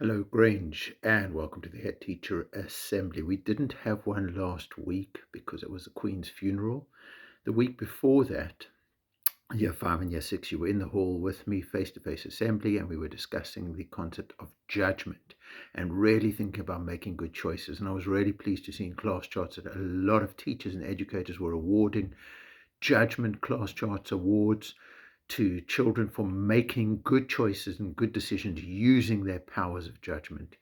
Hello, Grange, and welcome to the Headteacher Assembly. We didn't have one last week because it was the Queen's funeral. The week before that, Year 5 and Year 6, you were in the hall with me, face-to-face assembly, and we were discussing the concept of judgment and really thinking about making good choices. And I was really pleased to see in class charts that a lot of teachers and educators were awarding judgment class charts awards to children for making good choices and good decisions using their powers of judgment.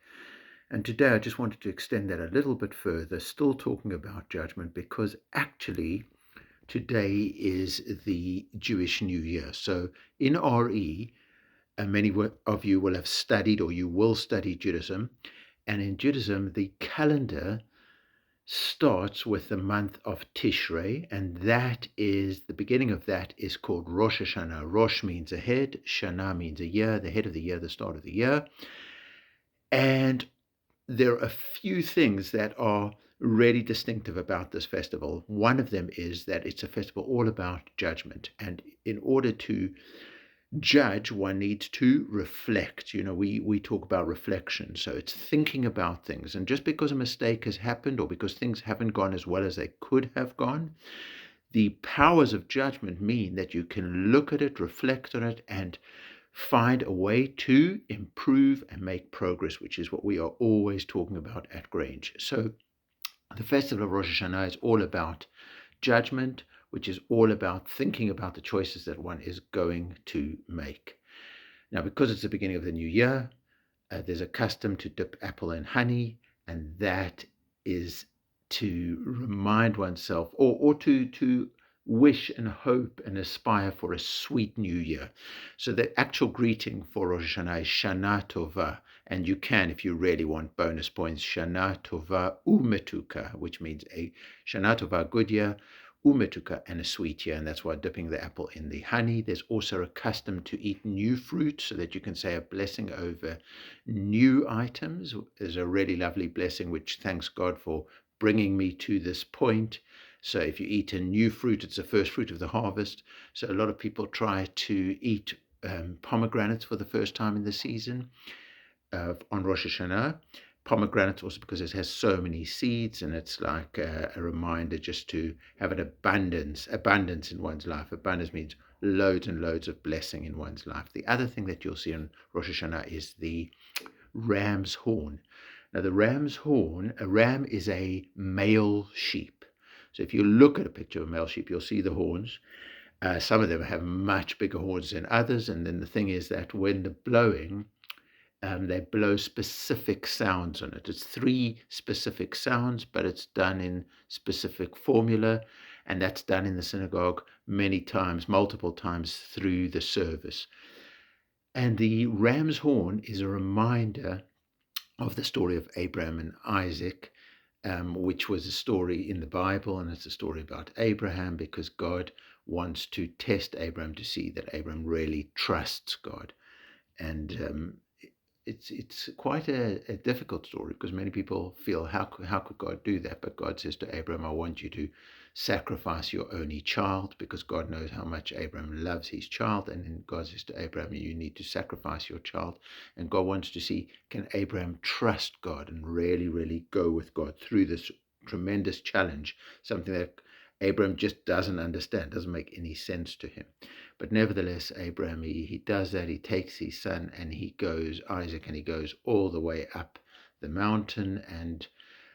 And today I just wanted to extend that a little bit further, still talking about judgment, because actually today is the Jewish New Year. So in RE, many of you will have studied or you will study Judaism. And in Judaism, the calendar starts with the month of Tishrei, and that is the beginning of that is called Rosh Hashanah. Rosh means a head, Shana means a year, the head of the year, the start of the year. And there are a few things that are really distinctive about this festival. One of them is that it's a festival all about judgment. And in order to judge, one needs to reflect. We talk about reflection. So it's thinking about things. And just because a mistake has happened or because things haven't gone as well as they could have gone, the powers of judgment mean that you can look at it, reflect on it, and find a way to improve and make progress, which is what we are always talking about at Grange. So the festival of Rosh Hashanah is all about judgment, which is all about thinking about the choices that one is going to make. Now, because it's the beginning of the new year, there's a custom to dip apple in honey, and that is to remind oneself or to wish and hope and aspire for a sweet new year. So the actual greeting for Rosh Hashanah is Shana Tova, and you can, if you really want bonus points, Shana Tova Umetuka, which means a Shana Tova, good year, Umetuka, and a sweet year, and that's why dipping the apple in the honey. There's also a custom to eat new fruit so that you can say a blessing over new items. There's a really lovely blessing which thanks God for bringing me to this point. So if you eat a new fruit, it's the first fruit of the harvest. So a lot of people try to eat pomegranates for the first time in the season on Rosh Hashanah. Pomegranates also because it has so many seeds, and it's like a reminder just to have an abundance in one's life. Abundance means loads and loads of blessing in one's life. The other thing that you'll see on Rosh Hashanah is the ram's horn. Now, the ram's horn, a ram is a male sheep. So if you look at a picture of a male sheep, you'll see the horns. Some of them have much bigger horns than others. And then the thing is that when they're blowing, they blow specific sounds on it. It's 3 specific sounds, but it's done in specific formula. And that's done in the synagogue many times, multiple times through the service. And the ram's horn is a reminder of the story of Abraham and Isaac, which was a story in the Bible, and it's a story about Abraham because God wants to test Abraham to see that Abraham really trusts God. And it's quite a difficult story because many people feel, how could God do that? But God says to Abraham, I want you to sacrifice your only child, because God knows how much Abraham loves his child. And then God says to Abraham, you need to sacrifice your child. And God wants to see, can Abraham trust God and really, really go with God through this tremendous challenge, something that Abraham just doesn't understand, doesn't make any sense to him. But nevertheless, Abraham, he does that. He takes his son and he goes, Isaac, and he goes all the way up the mountain. And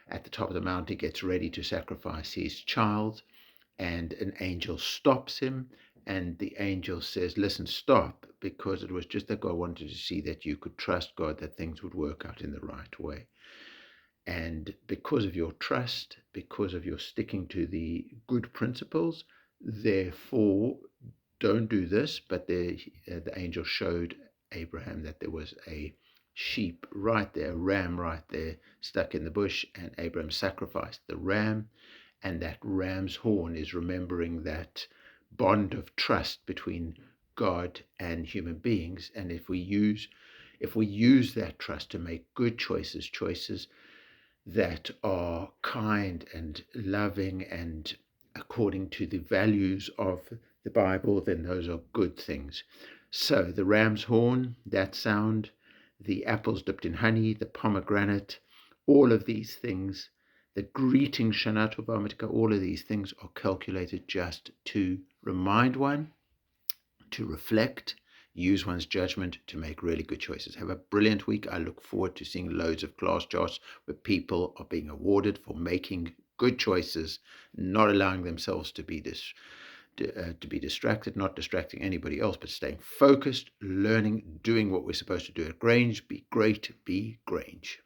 at the top of the mountain, he gets ready to sacrifice his child. And an angel stops him. And the angel says, listen, stop, because it was just that God wanted to see that you could trust God, that things would work out in the right way. And because of your trust, because of your sticking to the good principles, therefore, don't do this. But the angel showed Abraham that there was a sheep right there, a ram right there, stuck in the bush, and Abraham sacrificed the ram. And that ram's horn is remembering that bond of trust between God and human beings. And if we use that trust to make good choices that are kind and loving and according to the values of the Bible, then those are good things. So the ram's horn, that sound, the apples dipped in honey, the pomegranate, all of these things, the greeting Shana Tova Mitka, all of these things are calculated just to remind one, to reflect, use one's judgment to make really good choices. Have a brilliant week. I look forward to seeing loads of class charts where people are being awarded for making good choices, not allowing themselves to be distracted, not distracting anybody else, but staying focused, learning, doing what we're supposed to do at Grange. Be great, be Grange.